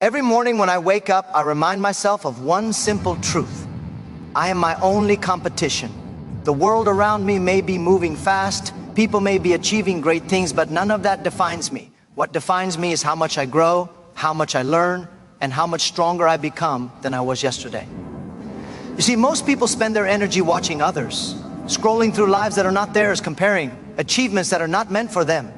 Every morning when I wake up, I remind myself of one simple truth. I am my only competition. The world around me may be moving fast, people may be achieving great things, but none of that defines me. What defines me is how much I grow, how much I learn, and how much stronger I become than I was yesterday. You see, most people spend their energy watching others, scrolling through lives that are not theirs, comparing achievements that are not meant for them.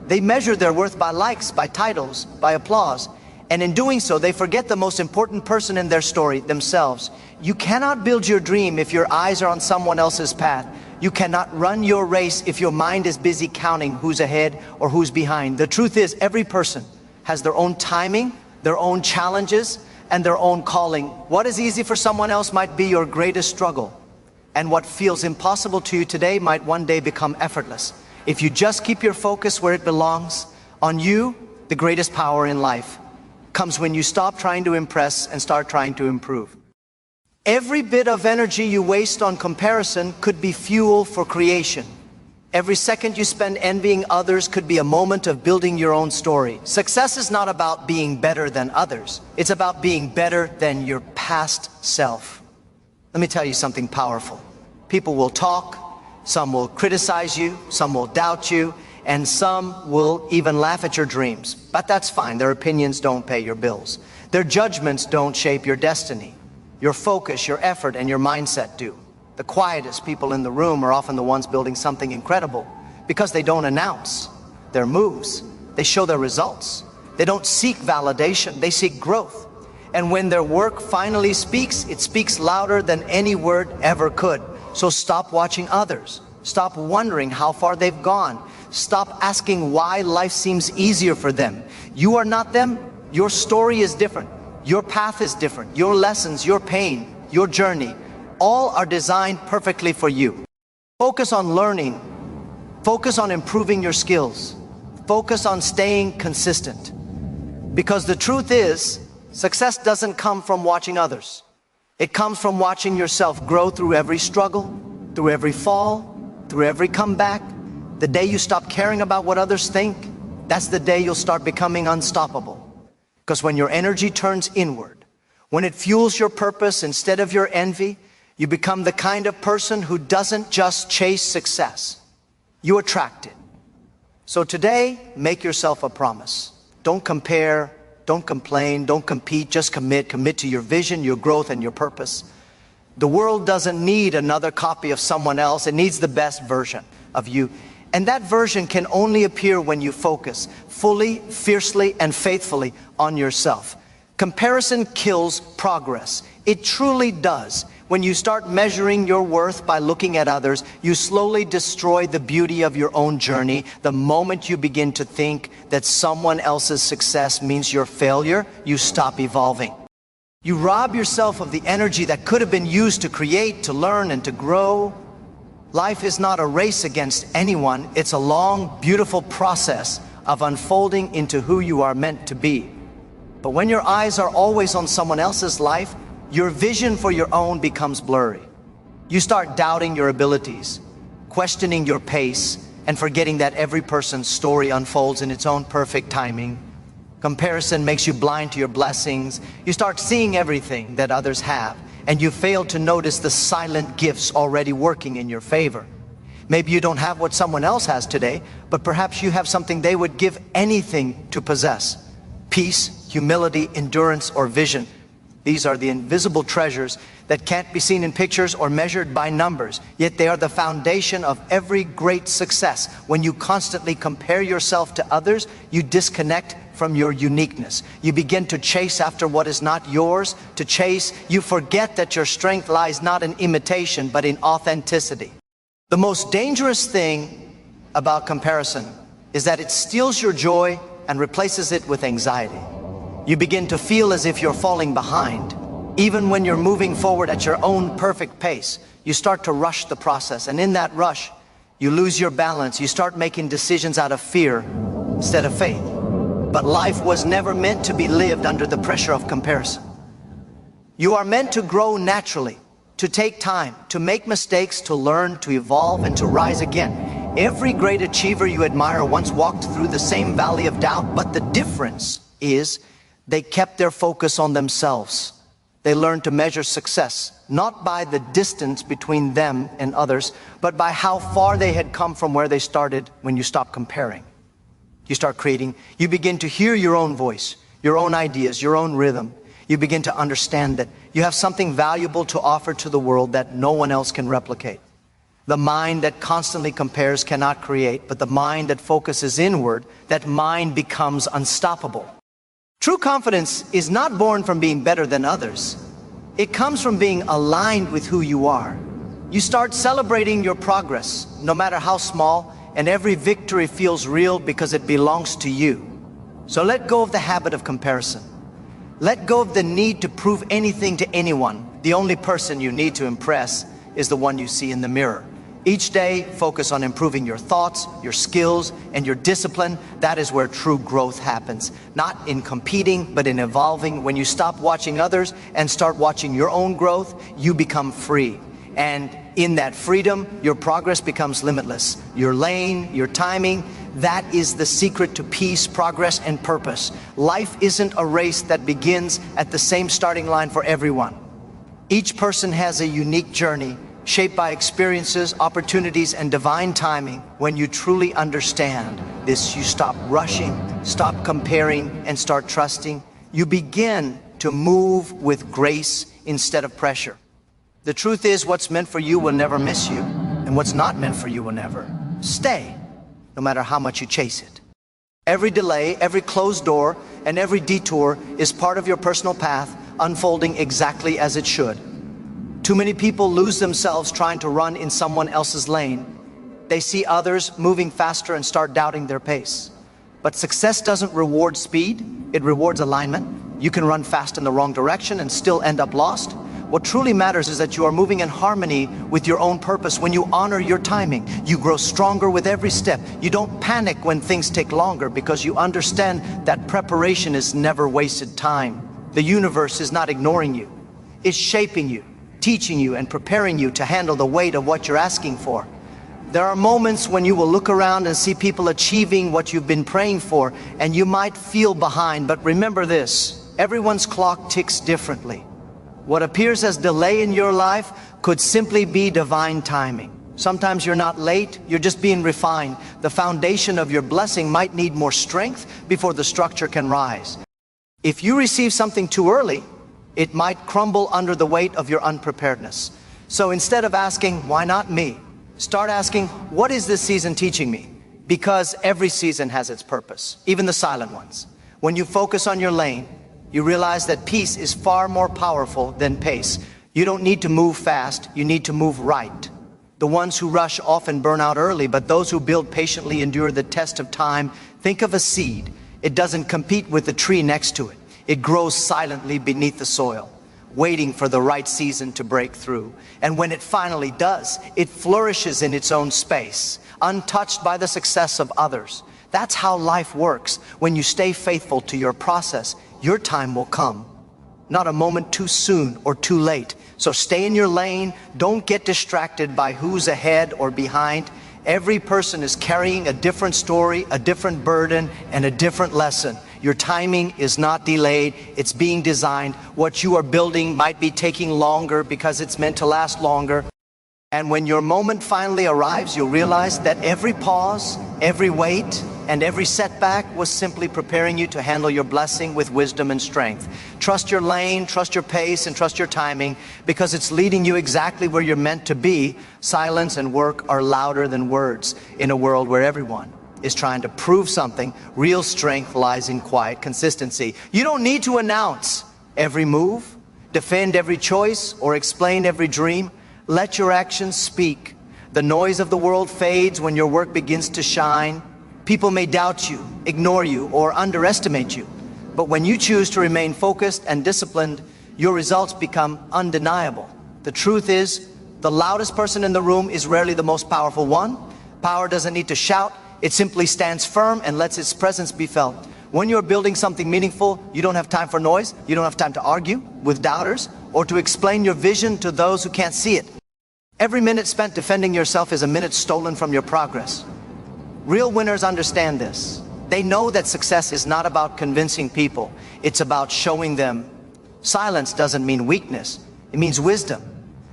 They measure their worth by likes, by titles, by applause. And in doing so, they forget the most important person in their story, themselves. You cannot build your dream if your eyes are on someone else's path. You cannot run your race if your mind is busy counting who's ahead or who's behind. The truth is, every person has their own timing, their own challenges, and their own calling. What is easy for someone else might be your greatest struggle. And what feels impossible to you today might one day become effortless. If you just keep your focus where it belongs, on you, the greatest power in life comes when you stop trying to impress and start trying to improve. Every bit of energy you waste on comparison could be fuel for creation. Every second you spend envying others could be a moment of building your own story. Success is not about being better than others. It's about being better than your past self. Let me tell you something powerful. People will talk, some will criticize you, some will doubt you, and some will even laugh at your dreams. But that's fine. Their opinions don't pay your bills. Their judgments don't shape your destiny. Your focus, your effort, and your mindset do. The quietest people in the room are often the ones building something incredible because they don't announce their moves. They show their results. They don't seek validation. They seek growth. And when their work finally speaks, it speaks louder than any word ever could. So stop watching others. Stop wondering how far they've gone. Stop asking why life seems easier for them. You are not them. Your story is different. Your path is different. Your lessons, your pain, your journey, all are designed perfectly for you. Focus on learning. Focus on improving your skills. Focus on staying consistent. Because the truth is, success doesn't come from watching others. It comes from watching yourself grow through every struggle, through every fall, through every comeback. The day you stop caring about what others think, that's the day you'll start becoming unstoppable. Because when your energy turns inward, when it fuels your purpose instead of your envy, you become the kind of person who doesn't just chase success. You attract it. So today, make yourself a promise. Don't compare, don't complain, don't compete, just commit. Commit to your vision, your growth, and your purpose. The world doesn't need another copy of someone else. It needs the best version of you. And that version can only appear when you focus fully, fiercely, and faithfully on yourself. Comparison kills progress. It truly does. When you start measuring your worth by looking at others, you slowly destroy the beauty of your own journey. The moment you begin to think that someone else's success means your failure, you stop evolving. You rob yourself of the energy that could have been used to create, to learn, and to grow. Life is not a race against anyone. It's a long, beautiful process of unfolding into who you are meant to be. But when your eyes are always on someone else's life, your vision for your own becomes blurry. You start doubting your abilities, questioning your pace, and forgetting that every person's story unfolds in its own perfect timing. Comparison makes you blind to your blessings. You start seeing everything that others have, and you fail to notice the silent gifts already working in your favor. Maybe you don't have what someone else has today, but perhaps you have something they would give anything to possess. Peace, humility, endurance, or vision. These are the invisible treasures that can't be seen in pictures or measured by numbers, yet they are the foundation of every great success. When you constantly compare yourself to others, you disconnect from your uniqueness. You begin to chase after what is not yours to chase. You forget that your strength lies not in imitation, but in authenticity. The most dangerous thing about comparison is that it steals your joy and replaces it with anxiety. You begin to feel as if you're falling behind. Even when you're moving forward at your own perfect pace, you start to rush the process. And in that rush, you lose your balance. You start making decisions out of fear instead of faith. But life was never meant to be lived under the pressure of comparison. You are meant to grow naturally, to take time, to make mistakes, to learn, to evolve, and to rise again. Every great achiever you admire once walked through the same valley of doubt, but the difference is They kept their focus on themselves. They learned to measure success, not by the distance between them and others, but by how far they had come from where they started when you stop comparing. You start creating, you begin to hear your own voice, your own ideas, your own rhythm. You begin to understand that you have something valuable to offer to the world that no one else can replicate. The mind that constantly compares cannot create, but the mind that focuses inward, that mind becomes unstoppable. True confidence is not born from being better than others. It comes from being aligned with who you are. You start celebrating your progress, no matter how small, and every victory feels real because it belongs to you. So let go of the habit of comparison. Let go of the need to prove anything to anyone. The only person you need to impress is the one you see in the mirror. Each day, focus on improving your thoughts, your skills, and your discipline. That is where true growth happens. Not in competing, but in evolving. When you stop watching others and start watching your own growth, you become free. And in that freedom, your progress becomes limitless. Your lane, your timing, that is the secret to peace, progress, and purpose. Life isn't a race that begins at the same starting line for everyone. Each person has a unique journey, shaped by experiences, opportunities, and divine timing. When you truly understand this, you stop rushing, stop comparing, and start trusting. You begin to move with grace instead of pressure. The truth is, what's meant for you will never miss you, and what's not meant for you will never stay, no matter how much you chase it. Every delay, every closed door, and every detour is part of your personal path, unfolding exactly as it should. Too many people lose themselves trying to run in someone else's lane. They see others moving faster and start doubting their pace. But success doesn't reward speed, it rewards alignment. You can run fast in the wrong direction and still end up lost. What truly matters is that you are moving in harmony with your own purpose. When you honor your timing, you grow stronger with every step. You don't panic when things take longer because you understand that preparation is never wasted time. The universe is not ignoring you. It's shaping you, teaching you, and preparing you to handle the weight of what you're asking for. There are moments when you will look around and see people achieving what you've been praying for, and you might feel behind, but remember this, everyone's clock ticks differently. What appears as delay in your life could simply be divine timing. Sometimes you're not late, you're just being refined. The foundation of your blessing might need more strength before the structure can rise. If you receive something too early, it might crumble under the weight of your unpreparedness. So instead of asking, why not me? Start asking, what is this season teaching me? Because every season has its purpose, even the silent ones. When you focus on your lane, you realize that peace is far more powerful than pace. You don't need to move fast, you need to move right. The ones who rush often burn out early, but those who build patiently endure the test of time. Think of a seed. It doesn't compete with the tree next to it. It grows silently beneath the soil, waiting for the right season to break through. And when it finally does, it flourishes in its own space, untouched by the success of others. That's how life works. When you stay faithful to your process, your time will come. Not a moment too soon or too late. So stay in your lane. Don't get distracted by who's ahead or behind. Every person is carrying a different story, a different burden, and a different lesson. Your timing is not delayed, it's being designed. What you are building might be taking longer because it's meant to last longer. And when your moment finally arrives, you'll realize that every pause, every wait, and every setback was simply preparing you to handle your blessing with wisdom and strength. Trust your lane, trust your pace, and trust your timing, because it's leading you exactly where you're meant to be. Silence and work are louder than words in a world where everyone is trying to prove something. Real strength lies in quiet consistency. You don't need to announce every move, defend every choice, or explain every dream. Let your actions speak. The noise of the world fades when your work begins to shine. People may doubt you, ignore you, or underestimate you. But when you choose to remain focused and disciplined, your results become undeniable. The truth is, the loudest person in the room is rarely the most powerful one. Power doesn't need to shout. It simply stands firm and lets its presence be felt. When you're building something meaningful, you don't have time for noise. You don't have time to argue with doubters or to explain your vision to those who can't see it. Every minute spent defending yourself is a minute stolen from your progress. Real winners understand this. They know that success is not about convincing people. It's about showing them silence doesn't mean weakness. It means wisdom.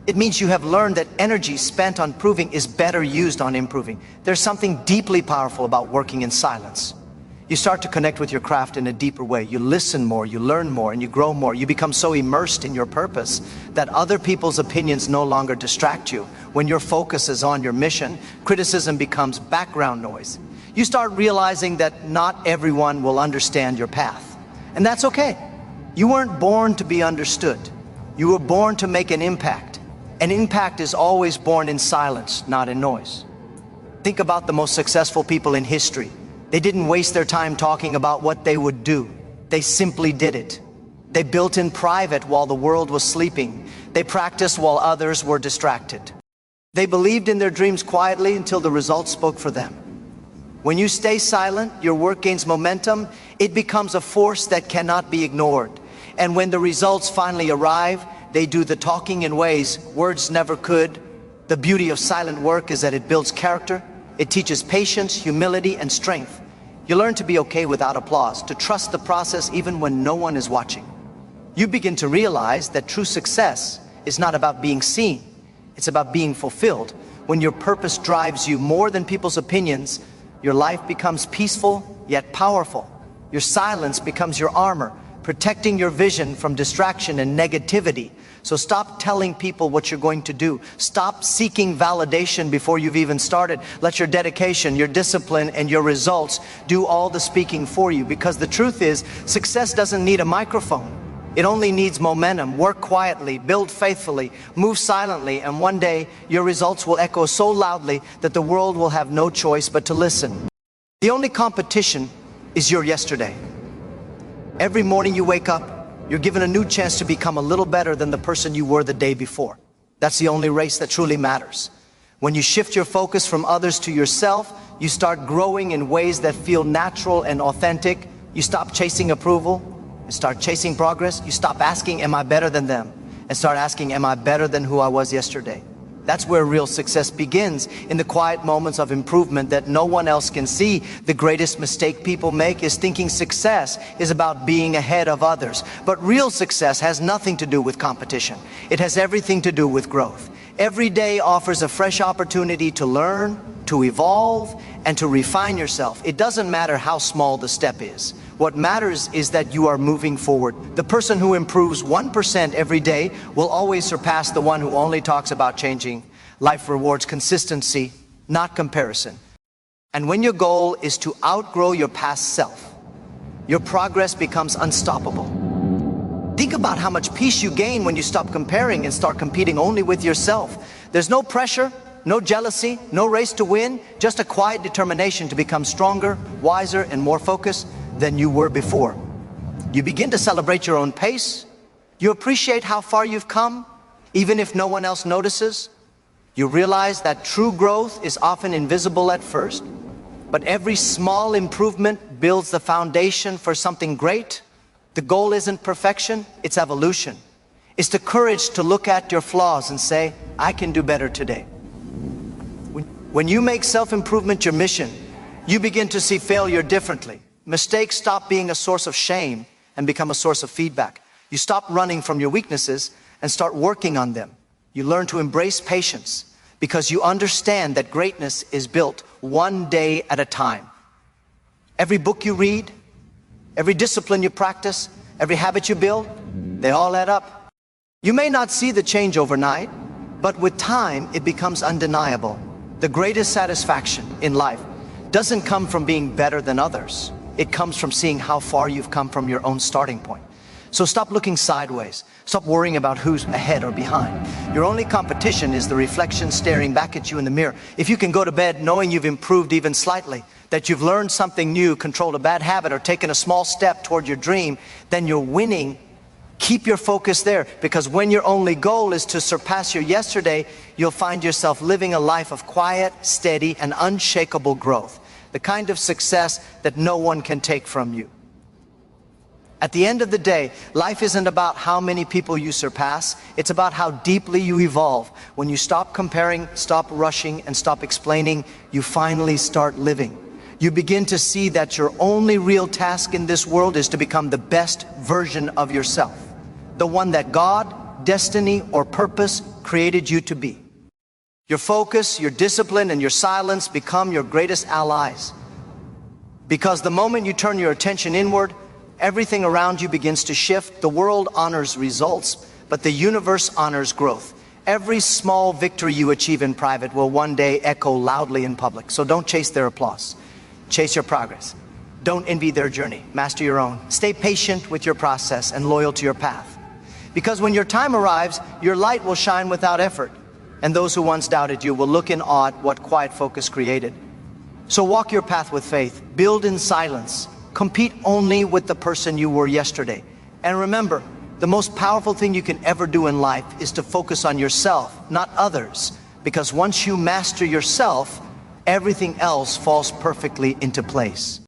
It means you have learned that energy spent on proving is better used on improving. There's something deeply powerful about working in silence. You start to connect with your craft in a deeper way. You listen more, you learn more, and you grow more. You become so immersed in your purpose that other people's opinions no longer distract you. When your focus is on your mission, criticism becomes background noise. You start realizing that not everyone will understand your path. And that's okay. You weren't born to be understood. You were born to make an impact. An impact is always born in silence, not in noise. Think about the most successful people in history. They didn't waste their time talking about what they would do. They simply did it. They built in private while the world was sleeping. They practiced while others were distracted. They believed in their dreams quietly until the results spoke for them. When you stay silent, your work gains momentum. It becomes a force that cannot be ignored. And when the results finally arrive, they do the talking in ways words never could. The beauty of silent work is that it builds character. It teaches patience, humility, and strength. You learn to be okay without applause, to trust the process even when no one is watching. You begin to realize that true success is not about being seen. It's about being fulfilled. When your purpose drives you more than people's opinions, your life becomes peaceful yet powerful. Your silence becomes your armor, protecting your vision from distraction and negativity. So stop telling people what you're going to do. Stop seeking validation before you've even started. Let your dedication, your discipline, and your results do all the speaking for you. Because the truth is, success doesn't need a microphone. It only needs momentum. Work quietly, build faithfully, move silently, and one day your results will echo so loudly that the world will have no choice but to listen. The only competition is your yesterday. Every morning you wake up, you're given a new chance to become a little better than the person you were the day before. That's the only race that truly matters. When you shift your focus from others to yourself, you start growing in ways that feel natural and authentic. You stop chasing approval and start chasing progress. You stop asking, am I better than them? And start asking, am I better than who I was yesterday? That's where real success begins, in the quiet moments of improvement that no one else can see. The greatest mistake people make is thinking success is about being ahead of others. But real success has nothing to do with competition. It has everything to do with growth. Every day offers a fresh opportunity to learn, to evolve, and to refine yourself. It doesn't matter how small the step is. What matters is that you are moving forward. The person who improves 1% every day will always surpass the one who only talks about changing. Life rewards consistency, not comparison. And when your goal is to outgrow your past self, your progress becomes unstoppable. Think about how much peace you gain when you stop comparing and start competing only with yourself. There's no pressure, no jealousy, no race to win, just a quiet determination to become stronger, wiser, and more focused than you were before. You begin to celebrate your own pace. You appreciate how far you've come, even if no one else notices. You realize that true growth is often invisible at first, but every small improvement builds the foundation for something great. The goal isn't perfection, it's evolution. It's the courage to look at your flaws and say, I can do better today. When you make self-improvement your mission, you begin to see failure differently. Mistakes stop being a source of shame and become a source of feedback. You stop running from your weaknesses and start working on them. You learn to embrace patience because you understand that greatness is built one day at a time. Every book you read, every discipline you practice, every habit you build, they all add up. You may not see the change overnight, but with time it becomes undeniable. The greatest satisfaction in life doesn't come from being better than others. It comes from seeing how far you've come from your own starting point. So stop looking sideways. Stop worrying about who's ahead or behind. Your only competition is the reflection staring back at you in the mirror. If you can go to bed knowing you've improved even slightly, that you've learned something new, controlled a bad habit, or taken a small step toward your dream, then you're winning. Keep your focus there, because when your only goal is to surpass your yesterday, you'll find yourself living a life of quiet, steady, and unshakable growth. The kind of success that no one can take from you. At the end of the day, life isn't about how many people you surpass. It's about how deeply you evolve. When you stop comparing, stop rushing, and stop explaining, you finally start living. You begin to see that your only real task in this world is to become the best version of yourself, the one that God, destiny, or purpose created you to be. Your focus, your discipline, and your silence become your greatest allies. Because the moment you turn your attention inward, everything around you begins to shift. The world honors results, but the universe honors growth. Every small victory you achieve in private will one day echo loudly in public. So don't chase their applause. Chase your progress. Don't envy their journey. Master your own. Stay patient with your process and loyal to your path. Because when your time arrives, your light will shine without effort. And those who once doubted you will look in awe at what quiet focus created. So walk your path with faith. Build in silence. Compete only with the person you were yesterday. And remember, the most powerful thing you can ever do in life is to focus on yourself, not others. Because once you master yourself, everything else falls perfectly into place.